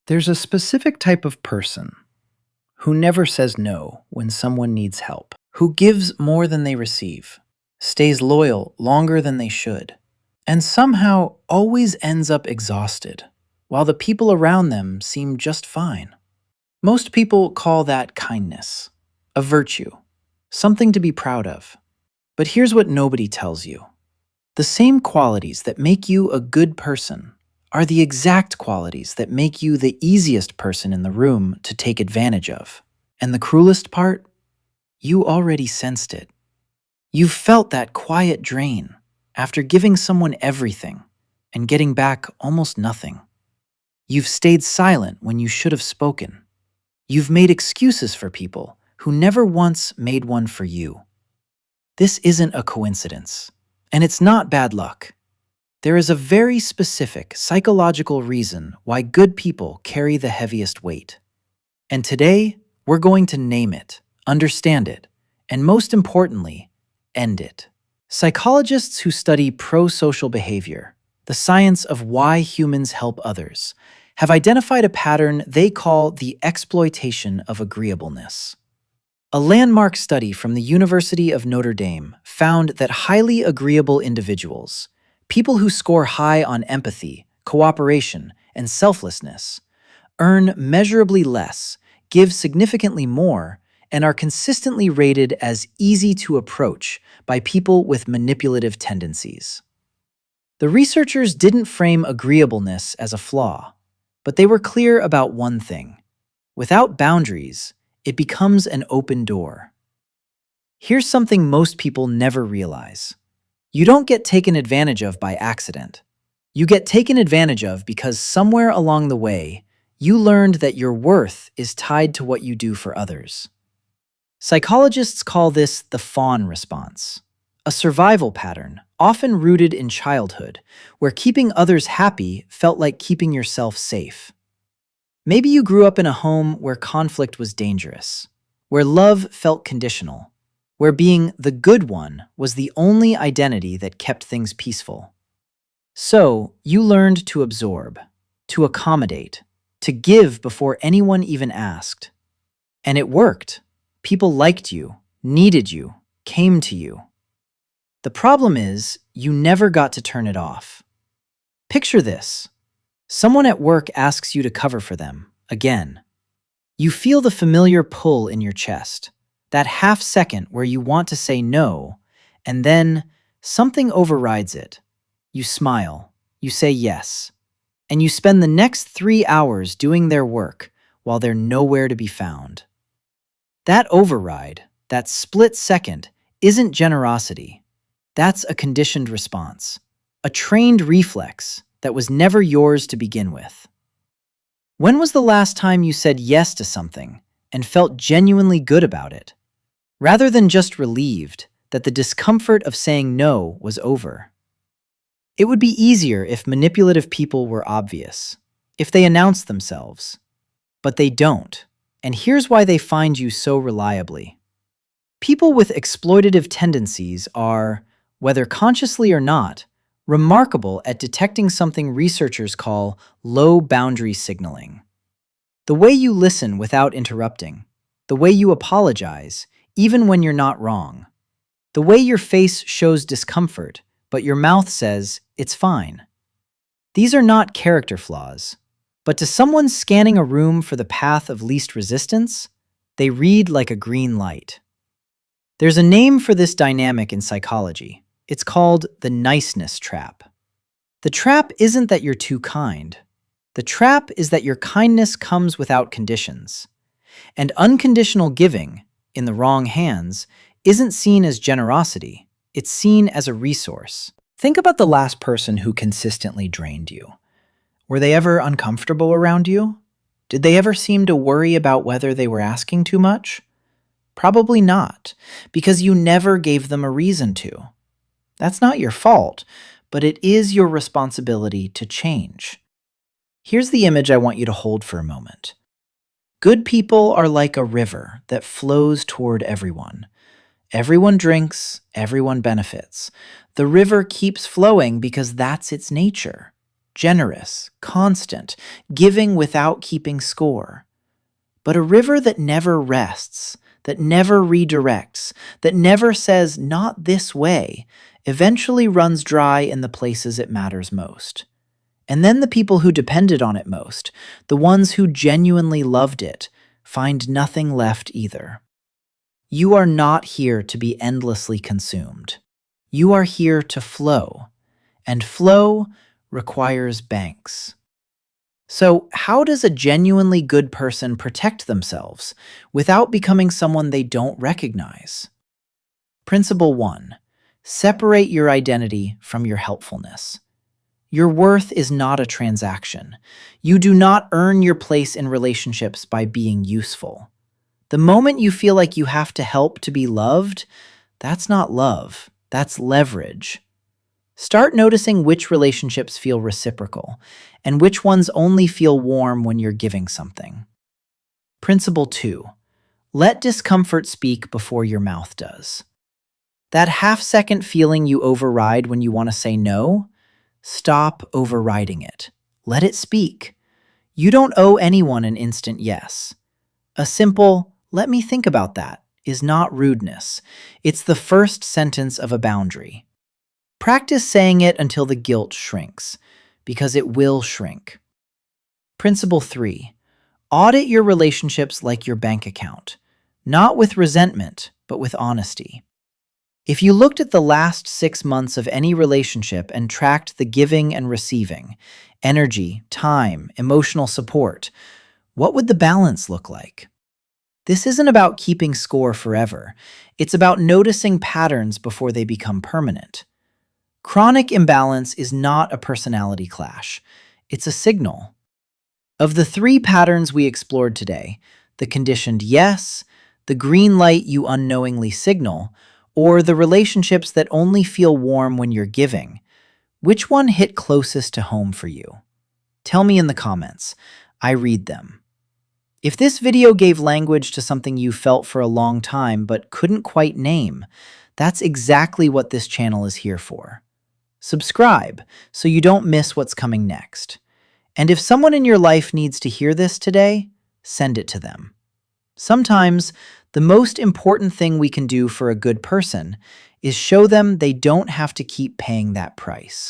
There's a specific type of person who never says no when someone needs help, who gives more than they receive, stays loyal longer than they should, and somehow always ends up exhausted, while the people around them seem just fine. Most people call that kindness, a virtue, something to be proud of. But here's what nobody tells you. The same qualities that make you a good person are the exact qualities that make you the easiest person in the room to take advantage of. And the cruelest part? You already sensed it. You've felt that quiet drain after giving someone everything and getting back almost nothing. You've stayed silent when you should have spoken. You've made excuses for people who never once made one for you. This isn't a coincidence, and it's not bad luck. There is a very specific psychological reason why good people carry the heaviest weight. And today, we're going to name it, understand it, and most importantly, end it. Psychologists who study pro-social behavior, the science of why humans help others, have identified a pattern they call the exploitation of agreeableness. A landmark study from the University of Notre Dame found that highly agreeable individuals, people who score high on empathy, cooperation, and selflessness, earn measurably less, give significantly more, and are consistently rated as easy to approach by people with manipulative tendencies. The researchers didn't frame agreeableness as a flaw, but they were clear about one thing. Without boundaries, it becomes an open door. Here's something most people never realize. You don't get taken advantage of by accident. You get taken advantage of because somewhere along the way, you learned that your worth is tied to what you do for others. Psychologists call this the fawn response, a survival pattern often rooted in childhood, where keeping others happy felt like keeping yourself safe. Maybe you grew up in a home where conflict was dangerous, where love felt conditional, where being the good one was the only identity that kept things peaceful. So, you learned to absorb, to accommodate, to give before anyone even asked. And it worked. People liked you, needed you, came to you. The problem is, you never got to turn it off. Picture this. Someone at work asks you to cover for them, again. You feel the familiar pull in your chest, that half second where you want to say no, and then something overrides it. You smile, you say yes, and you spend the next 3 hours doing their work while they're nowhere to be found. That override, that split second, isn't generosity. That's a conditioned response, a trained reflex that was never yours to begin with. When was the last time you said yes to something and felt genuinely good about it, rather than just relieved that the discomfort of saying no was over? It would be easier if manipulative people were obvious, if they announced themselves. But they don't, and here's why they find you so reliably. People with exploitative tendencies are, whether consciously or not, remarkable at detecting something researchers call low boundary signaling. The way you listen without interrupting, the way you apologize, even when you're not wrong, the way your face shows discomfort, but your mouth says, it's fine. These are not character flaws, but to someone scanning a room for the path of least resistance, they read like a green light. There's a name for this dynamic in psychology. It's called the niceness trap. The trap isn't that you're too kind. The trap is that your kindness comes without conditions. And unconditional giving, in the wrong hands, isn't seen as generosity. It's seen as a resource. Think about the last person who consistently drained you. Were they ever uncomfortable around you? Did they ever seem to worry about whether they were asking too much? Probably not, because you never gave them a reason to. That's not your fault, but it is your responsibility to change. Here's the image I want you to hold for a moment. Good people are like a river that flows toward everyone. Everyone drinks, everyone benefits. The river keeps flowing because that's its nature. generous, constant, giving without keeping score. But a river that never rests, that never redirects, that never says, not this way, eventually runs dry in the places it matters most. And then the people who depended on it most, the ones who genuinely loved it, find nothing left either. You are not here to be endlessly consumed. You are here to flow, and flow requires banks. So, how does a genuinely good person protect themselves without becoming someone they don't recognize? Principle 1. Separate your identity from your helpfulness. Your worth is not a transaction. You do not earn your place in relationships by being useful. The moment you feel like you have to help to be loved, that's not love, that's leverage. Start noticing which relationships feel reciprocal and which ones only feel warm when you're giving something. Principle 2. Let discomfort speak before your mouth does. That half-second feeling you override when you want to say no, stop overriding it. Let it speak. You don't owe anyone an instant yes. A simple, let me think about that, is not rudeness. It's the first sentence of a boundary. Practice saying it until the guilt shrinks, because it will shrink. Principle 3. Audit your relationships like your bank account, not with resentment, but with honesty. If you looked at the last 6 months of any relationship and tracked the giving and receiving, energy, time, emotional support, what would the balance look like? This isn't about keeping score forever. It's about noticing patterns before they become permanent. Chronic imbalance is not a personality clash. It's a signal. Of the 3 patterns we explored today, the conditioned yes, the green light you unknowingly signal, or the relationships that only feel warm when you're giving, which one hit closest to home for you? Tell me in the comments. I read them. If this video gave language to something you felt for a long time but couldn't quite name, that's exactly what this channel is here for. Subscribe so you don't miss what's coming next. And if someone in your life needs to hear this today, send it to them. Sometimes, the most important thing we can do for a good person is show them they don't have to keep paying that price.